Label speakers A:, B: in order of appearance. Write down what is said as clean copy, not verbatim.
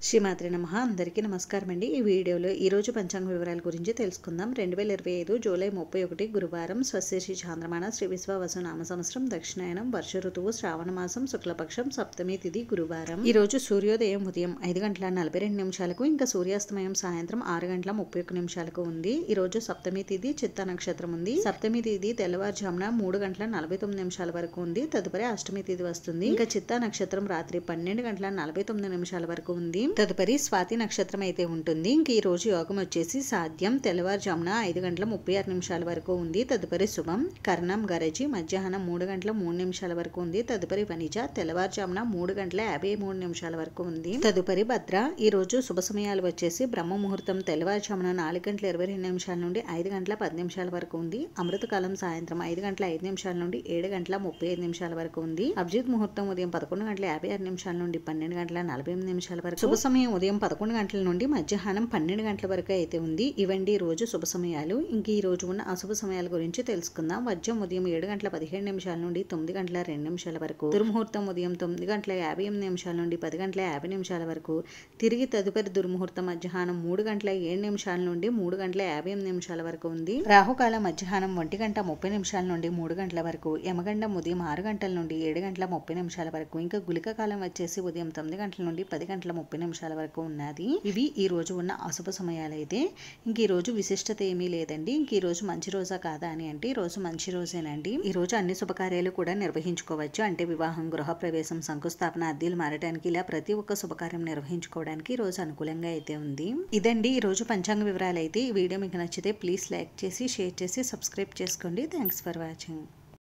A: శ్రీమాత్రే నమః. అందరికీ నమస్కారం అండి. ఈ వీడియోలో ఈరోజు పంచాంగ వివరాల గురించి తెలుసుకుందాం. 2025 జూలై 31 గురువారం, స్వస్తిశ్రీ చాంద్రమాన శ్రీ విశ్వావసు నామ సంవత్సరం, దక్షిణాయనం, వర్ష ఋతువు, శ్రావణ మాసం, శుక్లపక్షం, సప్తమి తిథి గురువారం. ఈ రోజు సూర్యోదయం ఉదయం 5:42 ఇంకా సూర్యాస్తమయం సాయంత్రం 6:31 ఉంది. ఈ రోజు సప్తమి తిథి చిత్త నక్షత్రం ఉంది. సప్తమి తిథి తెల్లవారుజామున 3:49 వరకు ఉంది. తదుపరి అష్టమి తిథి వస్తుంది. ఇంకా చిత్త నక్షత్రం రాత్రి 12:49 వరకు ఉంది. తదుపరి స్వాతి నక్షత్రం అయితే ఉంటుంది. ఇంక ఈ రోజు యోగం వచ్చేసి సాధ్యం తెల్లవారుజామున 5:36 వరకు ఉంది. తదుపరి శుభం కర్ణం గరజి మధ్యాహ్నం 3:03 వరకు ఉంది. తదుపరి వనిజ తెల్లవారుజామున 3:53 వరకు ఉంది. తదుపరి భద్ర. ఈ రోజు శుభ సమయాలు వచ్చేసి బ్రహ్మ ముహూర్తం తెల్లవారుజామున 4:22 నుండి 5:10 వరకు ఉంది. అమృతకాలం సాయంత్రం 5:05 నుండి 7:35 వరకు ఉంది. అభిజిత్ ముహూర్తం ఉదయం 11:56 నుండి 12:48 వరకు. శుభ సమయం ఉదయం 11 గంటల నుండి మధ్యాహ్నం 12 గంటల వరకు అయితే ఉంది. ఇవండి ఈ రోజు శుభ సమయాలు. ఇంక ఈ రోజు ఉన్న అశుభ సమయాల గురించి తెలుసుకుందాం. వర్జం ఉదయం 7:17 నుండి 9:02 వరకు. దుర్ముహూర్తం ఉదయం 9:58 నుండి 10:50 వరకు. తిరిగి తదుపరి దుర్ముహూర్తం మధ్యాహ్నం 3:07 నుండి 3:58 వరకు ఉంది. రాహుకాలం మధ్యాహ్నం 1:30 నుండి 3 గంటల వరకు. యమగండం ఉదయం 6 గంటల నుండి 7:30 వరకు. ఇంకా గుళిక కాలం వచ్చేసి ఉదయం 9 గంటల నుండి 10:30 వరకు ఉన్నది. ఇవి ఈ రోజు ఉన్న అశుభ సమయాలు అయితే. ఇంక ఈ రోజు విశిష్టత ఏమీ లేదండి. ఇంక ఈ రోజు మంచి రోజా కాదా అని అంటే ఈ రోజు మంచి రోజేనండి. ఈ రోజు అన్ని శుభకార్యాలు కూడా నిర్వహించుకోవచ్చు. అంటే వివాహం, గృహ ప్రవేశం, శంకుస్థాపన, అద్దెలు మారడానికి ఇలా ప్రతి ఒక్క శుభకార్యం నిర్వహించుకోవడానికి ఈ రోజు అనుకూలంగా అయితే ఉంది. ఇదండి ఈ రోజు పంచాంగ వివరాలు అయితే. ఈ వీడియో మీకు నచ్చితే ప్లీజ్ లైక్ చేసి, షేర్ చేసి, సబ్స్క్రైబ్ చేసుకోండి. Thanks for watching.